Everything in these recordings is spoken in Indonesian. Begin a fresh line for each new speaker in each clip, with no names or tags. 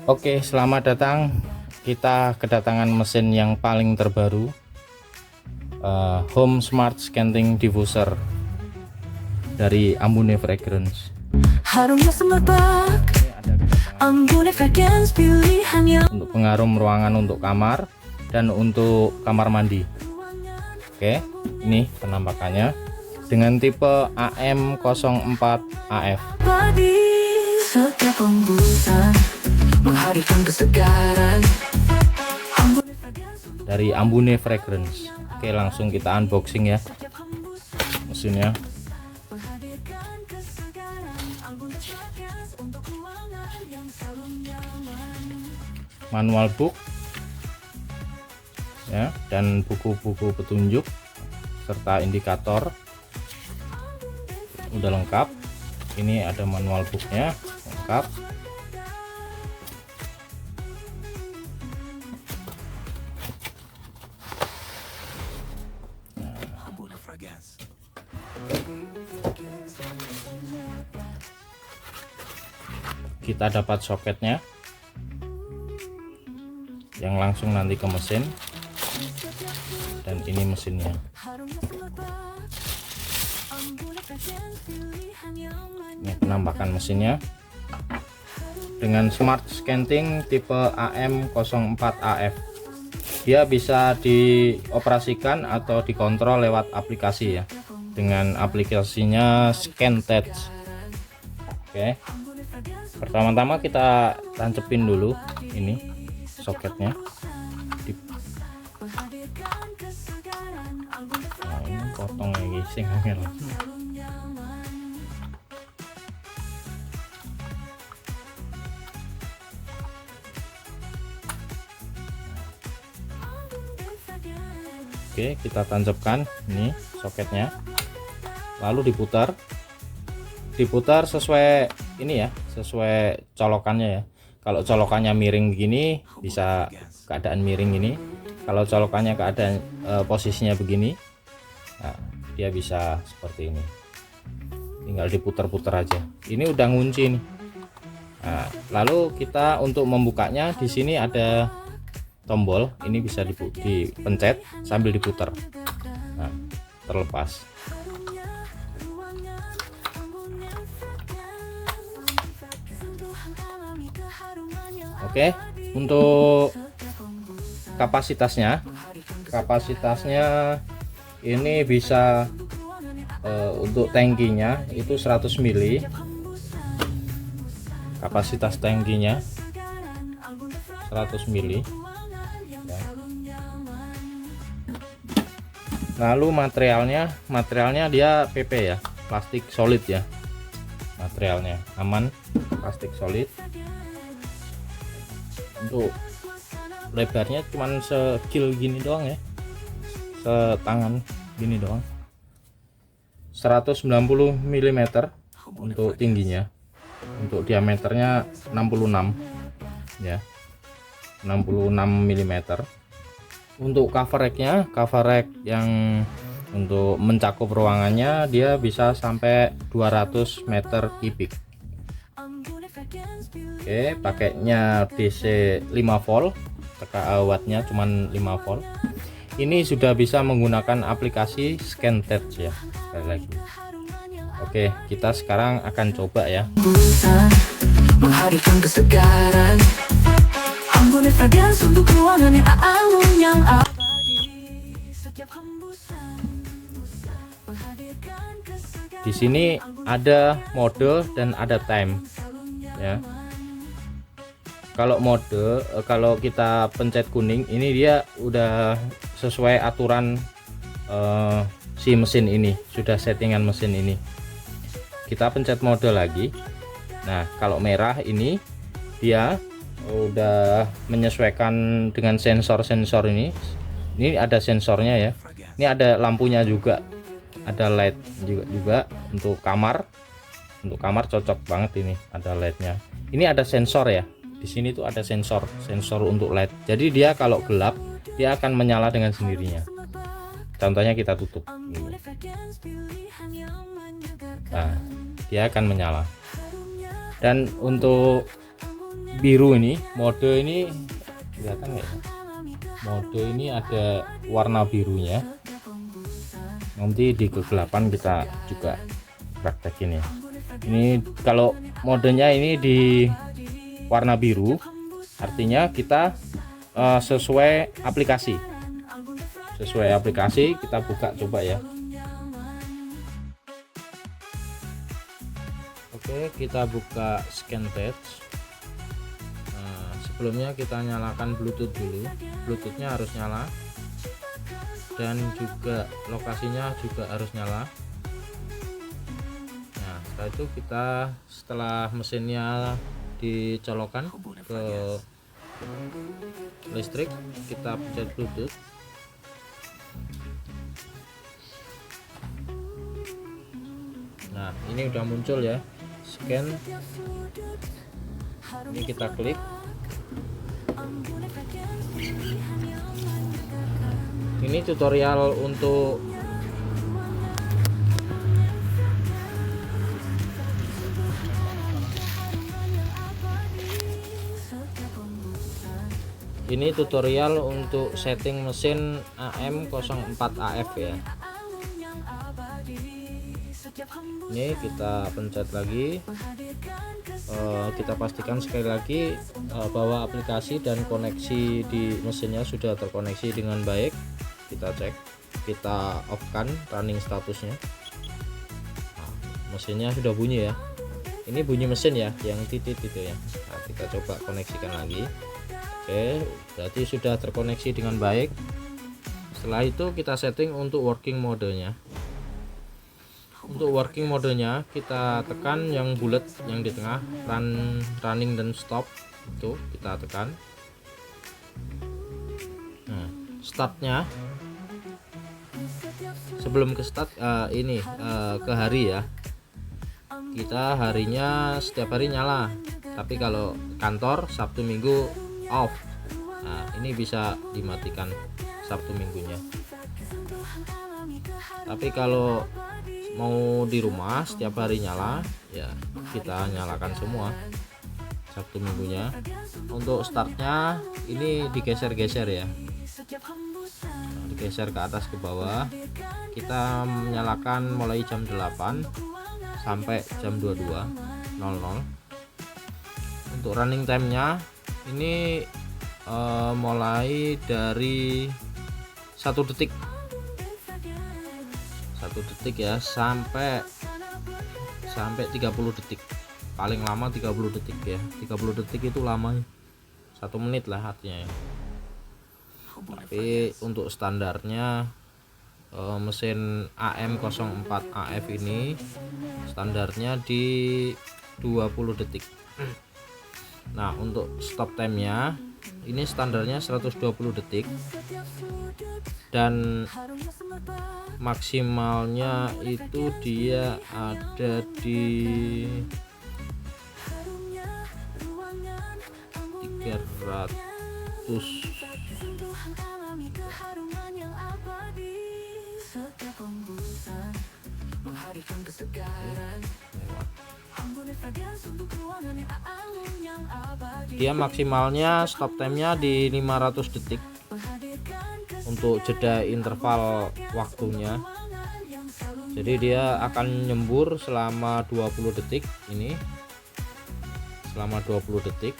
Oke, selamat datang. Kita kedatangan mesin yang paling terbaru, Home Smart Scenting Diffuser dari Ambune Fragrance.
Harumnya semerbak, Ambune Fragrance pilihan yang
Untuk pengharum ruangan untuk kamar dan untuk kamar mandi. Oke, ini penampakannya dengan tipe AM04AF.
abadi. Setiap hembusan menghadirkan kesegaran. Ambune Fragrance untuk
Dari Ambune Fragrance. Oke, langsung kita unboxing ya
setiap hembusan
mesinnya.
menghadirkan kesegaran. Ambune Fragrance untuk ruangan yang selalu nyaman.
Manual book ya, dan buku-buku petunjuk serta indikator udah lengkap. Ini ada manual booknya lengkap. Kita dapat soketnya yang langsung nanti ke mesin, dan ini mesinnya.
Harumnya semerbak, Ambune Fragrance pilihan yang
Ini penampakan mesinnya dengan Smart Scenting tipe AM04AF. Dia bisa dioperasikan atau dikontrol lewat aplikasi ya, dengan aplikasinya ScanTouch. Oke, pertama-tama kita tancepin dulu ini soketnya. Nah, ini potong lagi sing angel. Oke, kita tancapkan ini soketnya, lalu diputar sesuai ini ya, sesuai colokannya ya. Kalau colokannya miring begini bisa keadaan miring ini, kalau colokannya keadaan posisinya begini, nah, dia bisa seperti ini. Tinggal diputar-putar aja. Ini udah ngunci nih. Nah, lalu kita untuk membukanya di sini ada tombol, ini bisa dipencet sambil diputar. Nah, terlepas. Oke, untuk kapasitasnya ini bisa untuk tangkinya itu 100 mili. Kapasitas tangkinya 100 mili. Lalu materialnya dia PP ya, plastik solid ya. Materialnya aman, plastik solid. Untuk lebarnya cuman sekil gini doang ya, setangan gini doang. 190 mm untuk tingginya. Untuk diameternya 66 ya, 66 mm. Untuk cover rack yang untuk mencakup ruangannya dia bisa sampai 200 meter kubik. Oke, pakainya DC 5 volt, wattnya cuman 5 volt. Ini sudah bisa menggunakan aplikasi ScanTouch ya, sekali lagi. Oke, kita sekarang akan coba ya.
hembusan menghadirkan kesegaran. Ambune Fragrance untuk ruangan yang alun yang abadi. Setiap hembusan menghadirkan kesegaran.
Di sini ada mode dan ada time ya. Kalau mode, kalau kita pencet kuning ini dia udah sesuai aturan si mesin ini, sudah settingan mesin ini. Kita pencet mode lagi. Nah, kalau merah ini dia udah menyesuaikan dengan sensor ini. Ini ada sensornya ya. Ini ada lampunya juga, ada LED juga untuk kamar. Untuk kamar cocok banget ini, ada LED-nya. Ini ada sensor ya. Di sini tuh ada sensor untuk LED. Jadi dia kalau gelap dia akan menyala dengan sendirinya. Contohnya kita tutup ini. Nah, dia akan menyala. Dan untuk biru ini, mode ini kelihatan nggak ya? Mode ini ada warna birunya. Nanti di kegelapan kita juga praktekin ya. Ini kalau modenya ini di warna biru, artinya kita sesuai aplikasi. Sesuai aplikasi kita buka coba ya. Oke, kita buka ScanTouch. Nah, sebelumnya kita nyalakan Bluetooth dulu. Bluetoothnya harus nyala, dan juga lokasinya juga harus nyala. Nah, setelah itu setelah mesinnya dicolokkan ke listrik, kita pencet Bluetooth. Nah, ini udah muncul ya, scan. Ini kita klik. Ini tutorial untuk setting mesin AM04AF ya. Ini kita pencet lagi. Kita pastikan sekali lagi bahwa aplikasi dan koneksi di mesinnya sudah terkoneksi dengan baik. Kita cek, kita off kan running statusnya. Nah, mesinnya sudah bunyi ya. Ini bunyi mesin ya, yang titik itu ya. Nah, kita coba koneksikan lagi. Oke, berarti sudah terkoneksi dengan baik. Setelah itu kita setting untuk working modenya. Untuk working modenya kita tekan yang bulat yang di tengah, running dan stop, itu kita tekan. Nah, startnya sebelum ke start ke hari ya, kita harinya setiap hari nyala, tapi kalau kantor Sabtu Minggu off. Nah, ini bisa dimatikan Sabtu Minggunya. Tapi kalau mau di rumah setiap hari nyala ya, kita nyalakan semua Sabtu Minggunya. Untuk startnya ini digeser-geser ya, digeser ke atas ke bawah. Kita menyalakan mulai jam 8 sampai jam 22.00. Untuk running time-nya ini mulai dari 1 detik ya, sampai 30 detik. Paling lama 30 detik ya. 30 detik itu lama, 1 menit lah artinya ya. Tapi untuk standarnya mesin AM04AF ini standarnya di 20 detik. Nah, untuk stop time-nya ini standarnya 120 detik, dan maksimalnya itu dia ada di 300. Dia maksimalnya stop time-nya di 500 detik untuk jeda interval waktunya. Jadi dia akan nyembur selama 20 detik ini, selama 20 detik,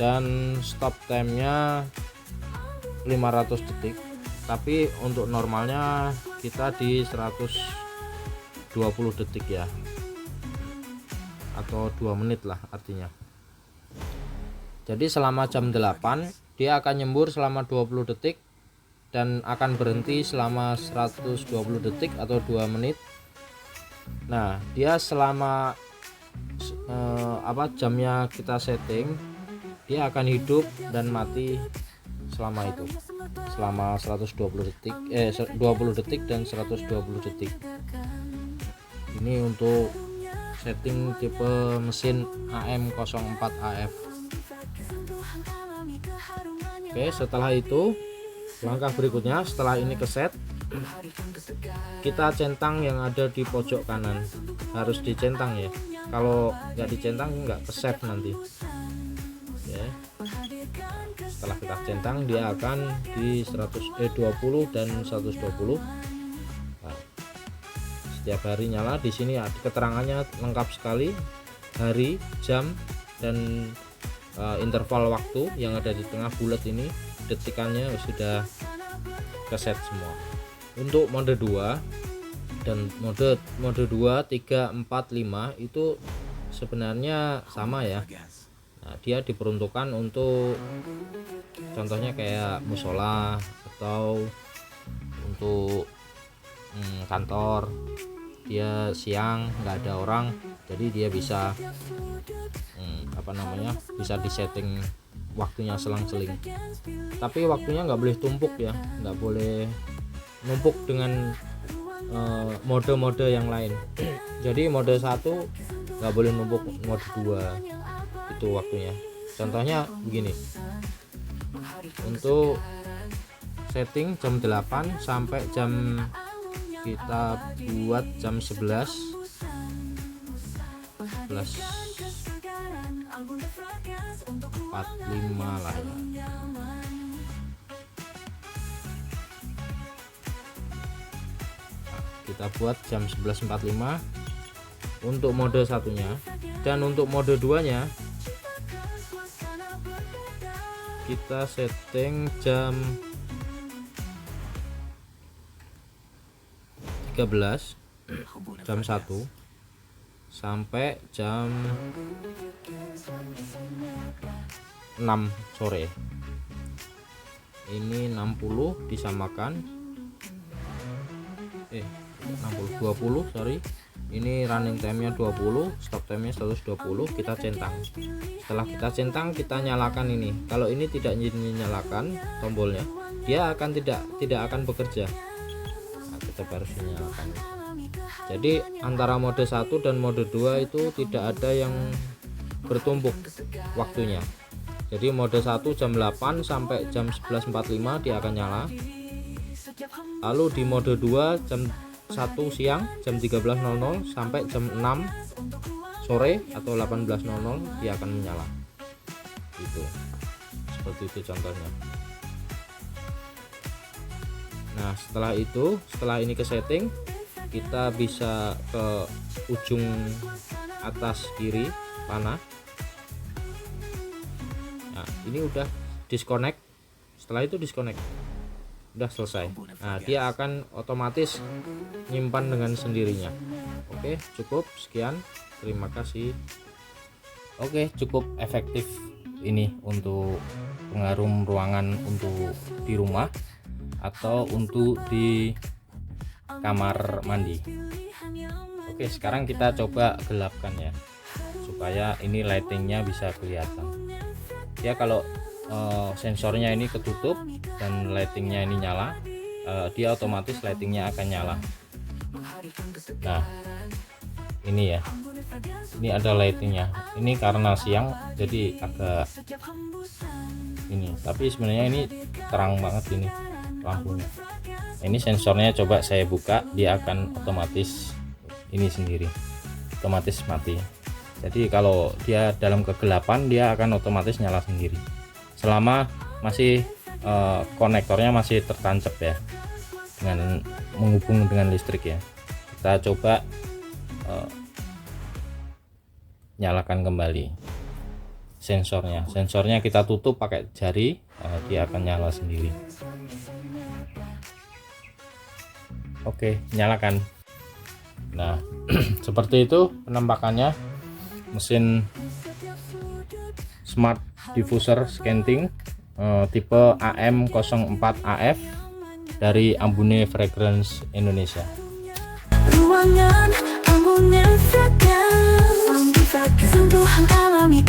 dan stop time-nya 500 detik. Tapi untuk normalnya kita di 120 detik ya, atau 2 menit lah artinya. Jadi selama jam 8 dia akan nyembur selama 20 detik dan akan berhenti selama 120 detik atau 2 menit. Nah, dia selama jamnya kita setting, dia akan hidup dan mati selama itu, selama 120 detik 20 detik dan 120 detik. Ini untuk setting tipe mesin AM04AF. Oke, setelah itu langkah berikutnya, setelah ini keset, kita centang yang ada di pojok kanan. Harus dicentang ya, kalau nggak dicentang nggak keset nanti. setelah kita centang dia akan di 20 dan 120. Nah, setiap hari nyala. Di sini keterangannya lengkap sekali, hari, jam, dan interval waktu yang ada di tengah bulat ini, detikannya sudah keset semua. Untuk mode 2 dan mode 2, 3, 4, 5 itu sebenarnya sama ya. Nah, dia diperuntukkan untuk contohnya kayak musola atau untuk kantor, dia siang nggak ada orang, jadi dia bisa bisa disetting waktunya selang-seling. Tapi waktunya nggak boleh tumpuk ya, nggak boleh numpuk dengan mode-mode yang lain. Jadi mode 1 nggak boleh numpuk mode 2 itu waktunya. Contohnya begini, untuk setting jam 8 sampai jam, kita buat jam 11:45 lah ya. Kita buat jam 11:45 untuk mode satunya, dan untuk mode 2 nya kita setting jam 13, jam 1 sampai jam 6 sore. Ini 60 disamakan 20, sorry. Ini running time-nya 20, stop time-nya 120, kita centang. Setelah kita centang, kita nyalakan ini. Kalau ini tidak dinyalakan tombolnya, dia akan tidak akan bekerja. Nah, kita harus menyalakan. Jadi antara mode 1 dan mode 2 itu tidak ada yang bertumpuk waktunya. Jadi mode 1 jam 8 sampai jam 11:45 dia akan nyala. Lalu di mode 2 jam 1 siang jam 13.00 sampai jam 6 sore atau 18.00 dia akan menyala. Gitu. Seperti itu contohnya. Nah, setelah ini ke setting, kita bisa ke ujung atas kiri panah. Nah, ini udah disconnect. Setelah itu disconnect, udah selesai. Nah, dia akan otomatis nyimpan dengan sendirinya. Oke, cukup sekian, terima kasih. Oke, cukup efektif ini untuk pengharum ruangan untuk di rumah atau untuk di kamar mandi. Oke, sekarang kita coba gelapkan ya, supaya ini lightingnya bisa kelihatan ya. Kalau sensornya ini ketutup dan lightingnya ini nyala, dia otomatis lightingnya akan nyala. Nah, ini ya, ini ada lightingnya. Ini karena siang jadi agak ini, tapi sebenarnya ini terang banget ini lampunya. Ini sensornya coba saya buka, dia akan otomatis ini sendiri, otomatis mati. Jadi kalau dia dalam kegelapan, dia akan otomatis nyala sendiri selama masih konektornya masih tertancap ya, dengan menghubung dengan listrik ya. Kita coba nyalakan kembali sensornya kita tutup pakai jari, dia akan nyala sendiri. Oke, nyalakan. Nah, seperti itu penampakannya mesin smart diffuser scanting tipe AM04AF dari Ambune Fragrance Indonesia.
Ruangan Ambune Fragrance, sentuhan alami.